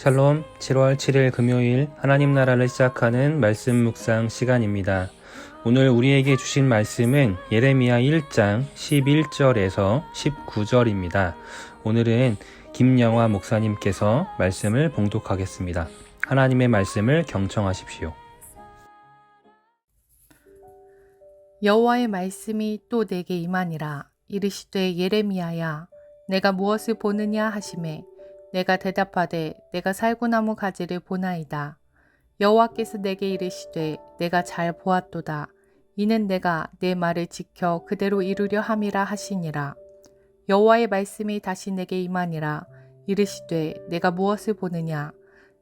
샬롬, 7월 7일 금요일 하나님 나라를 시작하는 말씀 묵상 시간입니다. 오늘 우리에게 주신 말씀은 예레미야 1장 11절에서 19절입니다. 오늘은 김영화 목사님께서 말씀을 봉독하겠습니다. 하나님의 말씀을 경청하십시오. 여호와의 말씀이 또 내게 임하니라. 이르시되 예레미야야, 내가 무엇을 보느냐 하시매 내가 대답하되 내가 살구나무 가지를 보나이다. 여호와께서 내게 이르시되 내가 잘 보았도다. 이는 내가 내 말을 지켜 그대로 이루려 함이라 하시니라. 여호와의 말씀이 다시 내게 임하니라. 이르시되 내가 무엇을 보느냐.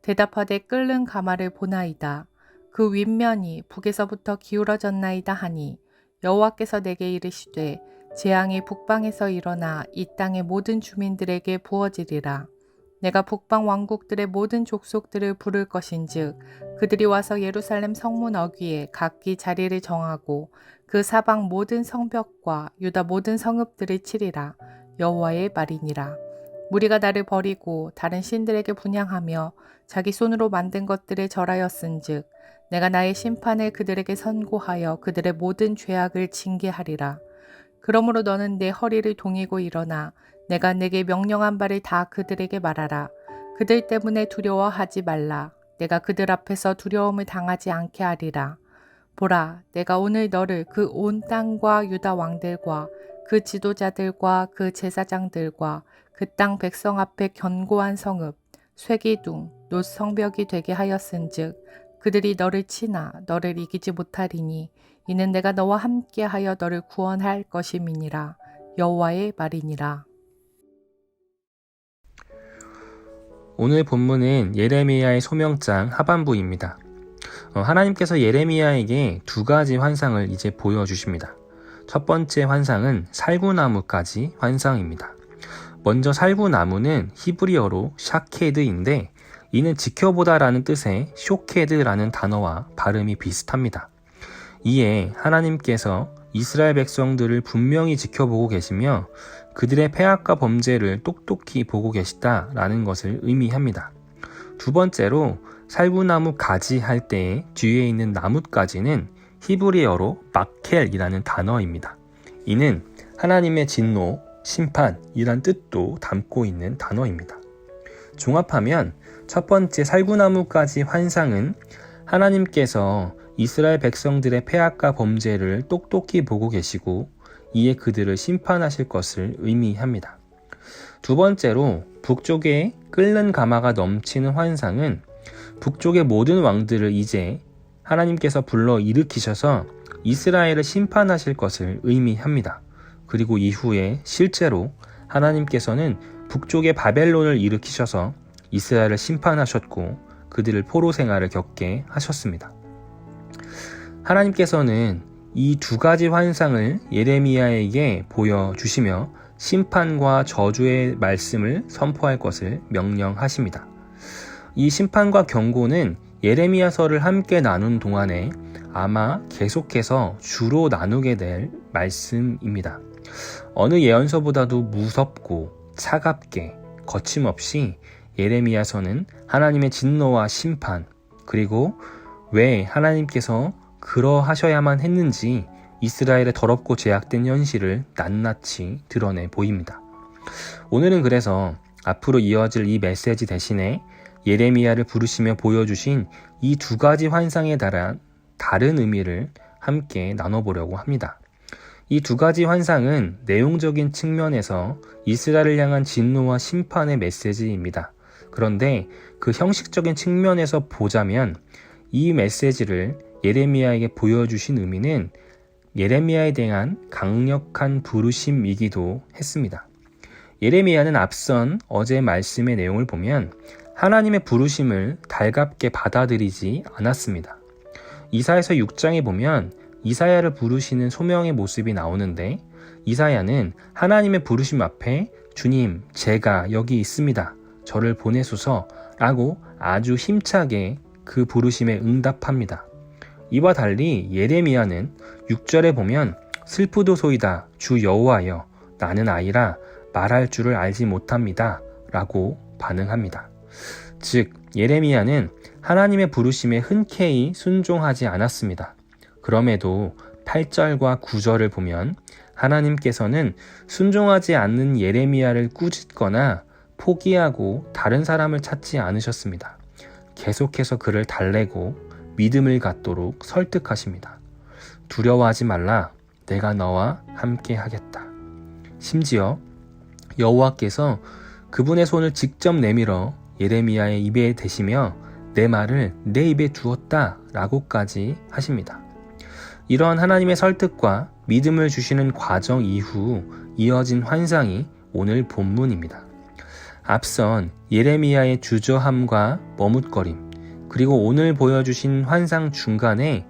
대답하되 끓는 가마를 보나이다. 그 윗면이 북에서부터 기울어졌나이다 하니 여호와께서 내게 이르시되 재앙이 북방에서 일어나 이 땅의 모든 주민들에게 부어지리라. 내가 북방 왕국들의 모든 족속들을 부를 것인즉 그들이 와서 예루살렘 성문 어귀에 각기 자리를 정하고 그 사방 모든 성벽과 유다 모든 성읍들을 치리라. 여호와의 말이니라. 무리가 나를 버리고 다른 신들에게 분향하며 자기 손으로 만든 것들을 절하였은즉 내가 나의 심판을 그들에게 선고하여 그들의 모든 죄악을 징계하리라. 그러므로 너는 내 허리를 동이고 일어나 내가 내게 명령한 바를 다 그들에게 말하라. 그들 때문에 두려워하지 말라. 내가 그들 앞에서 두려움을 당하지 않게 하리라. 보라, 내가 오늘 너를 그 온 땅과 유다 왕들과 그 지도자들과 그 제사장들과 그 땅 백성 앞에 견고한 성읍, 쇠기둥, 놋 성벽이 되게 하였은즉 그들이 너를 치나 너를 이기지 못하리니 이는 내가 너와 함께하여 너를 구원할 것임이니라. 여호와의 말이니라. 오늘 본문은 예레미야의 소명장 하반부입니다. 하나님께서 예레미야에게 두 가지 환상을 이제 보여주십니다. 첫 번째 환상은 살구나무까지 환상입니다. 먼저 살구나무는 히브리어로 샤케드인데 이는 지켜보다라는 뜻의 쇼케드라는 단어와 발음이 비슷합니다. 이에 하나님께서 이스라엘 백성들을 분명히 지켜보고 계시며 그들의 패악과 범죄를 똑똑히 보고 계시다라는 것을 의미합니다. 두 번째로 살구나무 가지 할 때에 뒤에 있는 나뭇가지는 히브리어로 마켈이라는 단어입니다. 이는 하나님의 진노, 심판이란 뜻도 담고 있는 단어입니다. 종합하면 첫 번째 살구나무까지 환상은 하나님께서 이스라엘 백성들의 패악과 범죄를 똑똑히 보고 계시고 이에 그들을 심판하실 것을 의미합니다. 두 번째로 북쪽에 끓는 가마가 넘치는 환상은 북쪽의 모든 왕들을 이제 하나님께서 불러 일으키셔서 이스라엘을 심판하실 것을 의미합니다. 그리고 이후에 실제로 하나님께서는 북쪽의 바벨론을 일으키셔서 이스라엘을 심판하셨고 그들을 포로 생활을 겪게 하셨습니다. 하나님께서는 이 두 가지 환상을 예레미야에게 보여주시며 심판과 저주의 말씀을 선포할 것을 명령하십니다. 이 심판과 경고는 예레미야서를 함께 나눈 동안에 아마 계속해서 주로 나누게 될 말씀입니다. 어느 예언서보다도 무섭고 차갑게 거침없이 예레미야서는 하나님의 진노와 심판 그리고 왜 하나님께서 그러하셔야만 했는지 이스라엘의 더럽고 죄악된 현실을 낱낱이 드러내 보입니다. 오늘은 그래서 앞으로 이어질 이 메시지 대신에 예레미야를 부르시며 보여주신 이 두 가지 환상에 달한 다른 의미를 함께 나눠보려고 합니다. 이 두 가지 환상은 내용적인 측면에서 이스라엘을 향한 진노와 심판의 메시지입니다. 그런데 그 형식적인 측면에서 보자면 이 메시지를 예레미야에게 보여주신 의미는 예레미야에 대한 강력한 부르심이기도 했습니다. 예레미야는 앞선 어제 말씀의 내용을 보면 하나님의 부르심을 달갑게 받아들이지 않았습니다. 이사야서 6장에 보면 이사야를 부르시는 소명의 모습이 나오는데 이사야는 하나님의 부르심 앞에 주님, 제가 여기 있습니다. 저를 보내소서 라고 아주 힘차게 그 부르심에 응답합니다. 이와 달리 예레미야는 6절에 보면 슬프도소이다 주 여호와여 나는 아이라 말할 줄을 알지 못합니다 라고 반응합니다. 즉 예레미야는 하나님의 부르심에 흔쾌히 순종하지 않았습니다. 그럼에도 8절과 9절을 보면 하나님께서는 순종하지 않는 예레미야를 꾸짖거나 포기하고 다른 사람을 찾지 않으셨습니다. 계속해서 그를 달래고 믿음을 갖도록 설득하십니다. 두려워하지 말라. 내가 너와 함께 하겠다. 심지어 여호와께서 그분의 손을 직접 내밀어 예레미야의 입에 대시며 내 말을 내 입에 두었다 라고까지 하십니다. 이러한 하나님의 설득과 믿음을 주시는 과정 이후 이어진 환상이 오늘 본문입니다. 앞선 예레미야의 주저함과 머뭇거림, 그리고 오늘 보여주신 환상 중간에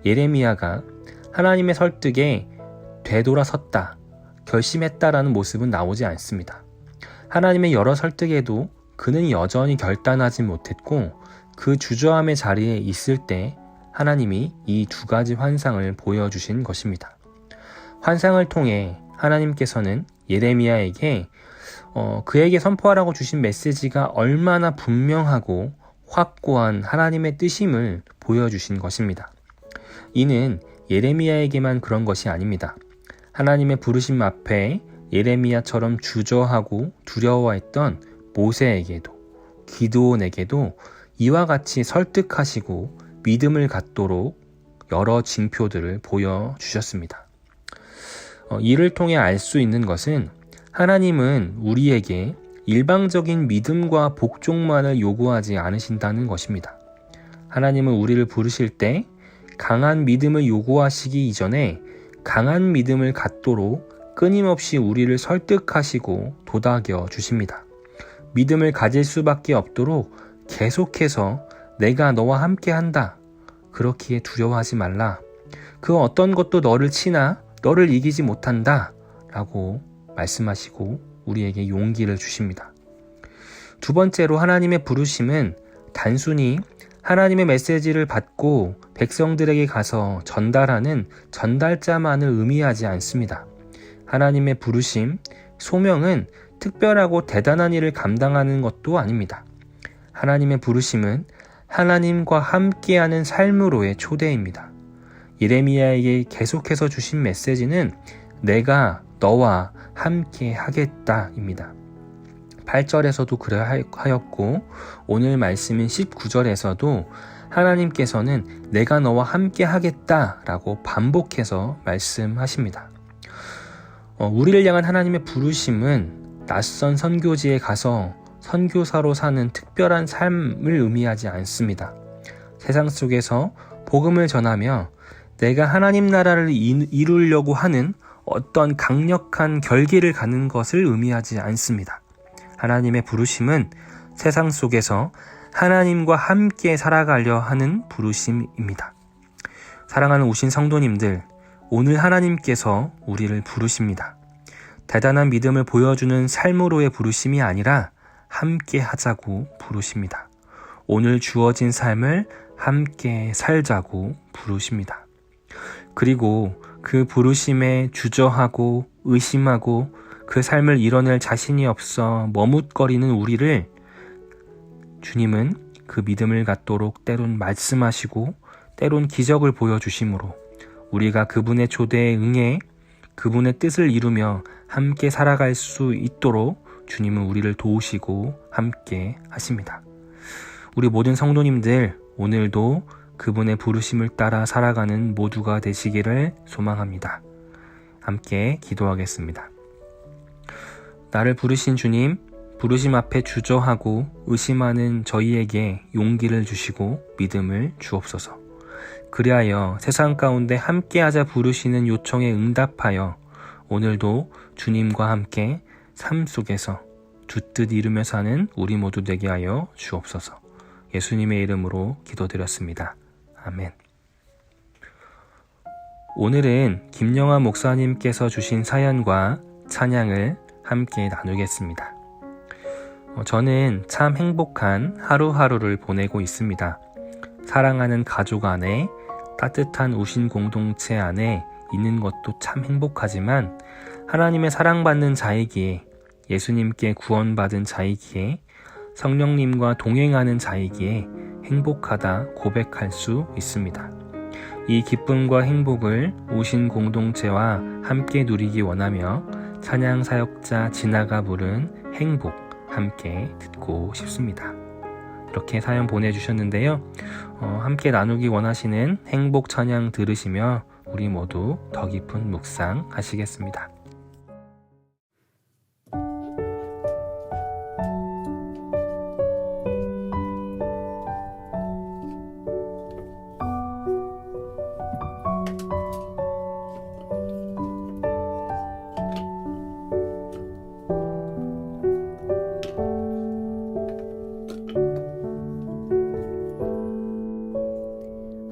예레미야가 하나님의 설득에 되돌아섰다, 결심했다라는 모습은 나오지 않습니다. 하나님의 여러 설득에도 그는 여전히 결단하지 못했고 그 주저함의 자리에 있을 때 하나님이 이 두 가지 환상을 보여주신 것입니다. 환상을 통해 하나님께서는 예레미야에게 그에게 선포하라고 주신 메시지가 얼마나 분명하고 확고한 하나님의 뜻임을 보여주신 것입니다. 이는 예레미야에게만 그런 것이 아닙니다. 하나님의 부르심 앞에 예레미야처럼 주저하고 두려워했던 모세에게도, 기드온에게도 이와 같이 설득하시고 믿음을 갖도록 여러 징표들을 보여주셨습니다. 이를 통해 알 수 있는 것은 하나님은 우리에게 일방적인 믿음과 복종만을 요구하지 않으신다는 것입니다. 하나님은 우리를 부르실 때 강한 믿음을 요구하시기 이전에 강한 믿음을 갖도록 끊임없이 우리를 설득하시고 도닥여 주십니다. 믿음을 가질 수밖에 없도록 계속해서 내가 너와 함께 한다. 그렇기에 두려워하지 말라. 그 어떤 것도 너를 치나 너를 이기지 못한다. 라고 말씀하시고 우리에게 용기를 주십니다. 두 번째로 하나님의 부르심은 단순히 하나님의 메시지를 받고 백성들에게 가서 전달하는 전달자만을 의미하지 않습니다. 하나님의 부르심, 소명은 특별하고 대단한 일을 감당하는 것도 아닙니다. 하나님의 부르심은 하나님과 함께하는 삶으로의 초대입니다. 예레미야에게 계속해서 주신 메시지는 내가 너와 함께 하겠다입니다. 8절에서도 그러하였고 오늘 말씀인 19절에서도 하나님께서는 내가 너와 함께 하겠다라고 반복해서 말씀하십니다. 우리를 향한 하나님의 부르심은 낯선 선교지에 가서 선교사로 사는 특별한 삶을 의미하지 않습니다. 세상 속에서 복음을 전하며 내가 하나님 나라를 이루려고 하는 어떤 강력한 결기를 가는 것을 의미하지 않습니다. 하나님의 부르심은 세상 속에서 하나님과 함께 살아가려 하는 부르심입니다. 사랑하는 우신 성도님들, 오늘 하나님께서 우리를 부르십니다. 대단한 믿음을 보여주는 삶으로의 부르심이 아니라 함께 하자고 부르십니다. 오늘 주어진 삶을 함께 살자고 부르십니다. 그리고 그 부르심에 주저하고 의심하고 그 삶을 이뤄낼 자신이 없어 머뭇거리는 우리를 주님은 그 믿음을 갖도록 때론 말씀하시고 때론 기적을 보여주심으로 우리가 그분의 초대에 응해 그분의 뜻을 이루며 함께 살아갈 수 있도록 주님은 우리를 도우시고 함께 하십니다. 우리 모든 성도님들 오늘도 그분의 부르심을 따라 살아가는 모두가 되시기를 소망합니다. 함께 기도하겠습니다. 나를 부르신 주님, 부르심 앞에 주저하고 의심하는 저희에게 용기를 주시고 믿음을 주옵소서. 그리하여 세상 가운데 함께하자 부르시는 요청에 응답하여 오늘도 주님과 함께 삶 속에서 주 뜻 이루며 사는 우리 모두 되게 하여 주옵소서. 예수님의 이름으로 기도드렸습니다. 아멘. 오늘은 김영하 목사님께서 주신 사연과 찬양을 함께 나누겠습니다. 저는 참 행복한 하루하루를 보내고 있습니다. 사랑하는 가족 안에 따뜻한 우신 공동체 안에 있는 것도 참 행복하지만 하나님의 사랑받는 자이기에 예수님께 구원받은 자이기에 성령님과 동행하는 자이기에 행복하다 고백할 수 있습니다. 이 기쁨과 행복을 오신 공동체와 함께 누리기 원하며 찬양 사역자 진아가 부른 행복 함께 듣고 싶습니다. 이렇게 사연 보내주셨는데요. 함께 나누기 원하시는 행복 찬양 들으시며 우리 모두 더 깊은 묵상 하시겠습니다.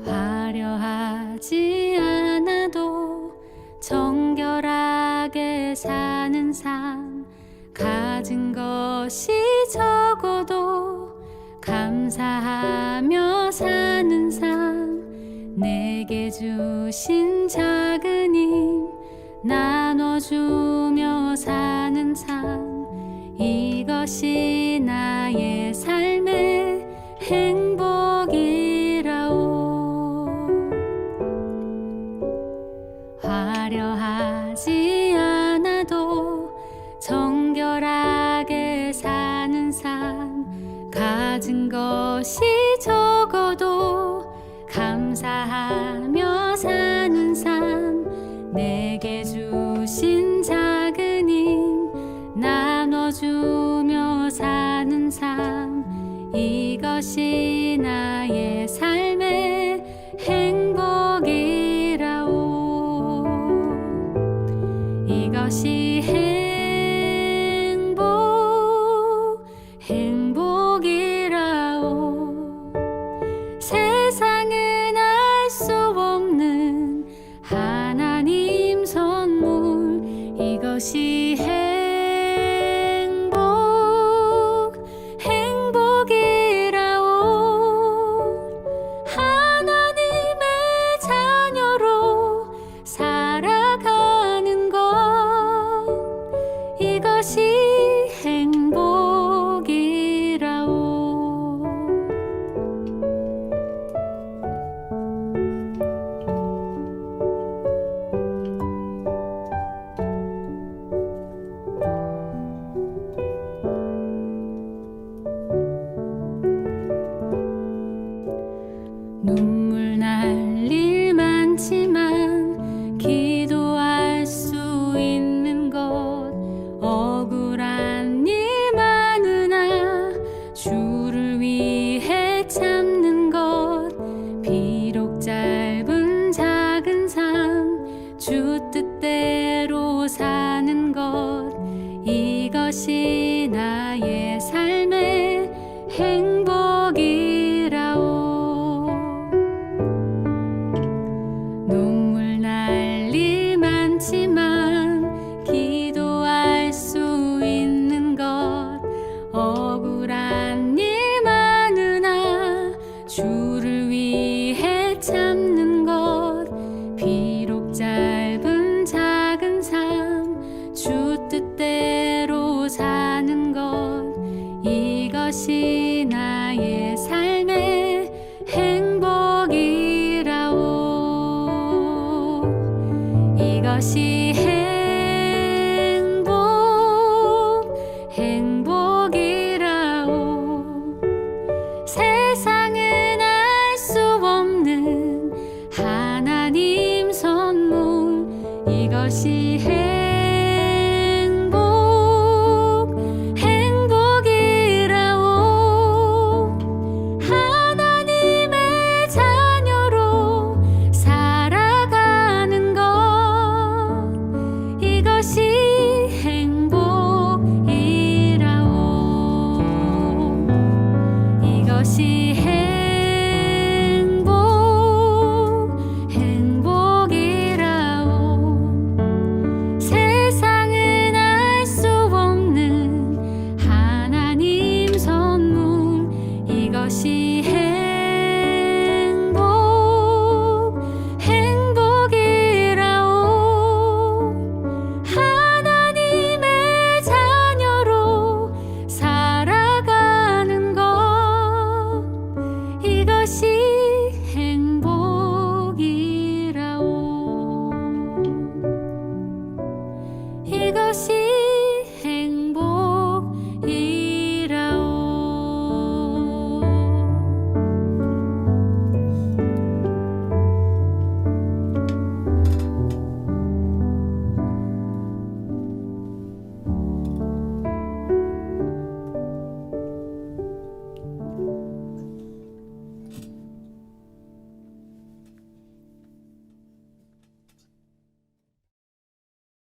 화려하지 않아도 정결하게 사는 삶, 가진 것이 적어도 감사하며 사는 삶, 내게 주신 작은 힘 나눠주며 사는 삶, 이것이 나의 삶의 행복이라오. 화려하지 않아도 정결하게 사는 삶, 가진 것이 적어도 감사하며 사는 삶, 내게 주신 작은 힘 나눠주며 사는 삶, 이것이 나의 삶의 행복이라오. 이것이 행복이라오. 세상은 알 수 없는 하나님 선물, 이것이 행복이라오. 하나님의 자녀로 살아가는 것, 이것이 행복이라오. 눈물 날 일 많지만 기도할 수 있는 것, 억울한 일 많으나 주를 위해 참는 것, 비록 짧은 작은 삶 주 뜻대로 사는 것, 이것이 나의 삶의 행복이라오. 눈물 날 일 많지만 기도할 수 있는 것, 억울한 일 많으나 주를 위해 참는 것, 비록 짧은 작은 삶 주 뜻대로 사는 것, 이것이 나의 삶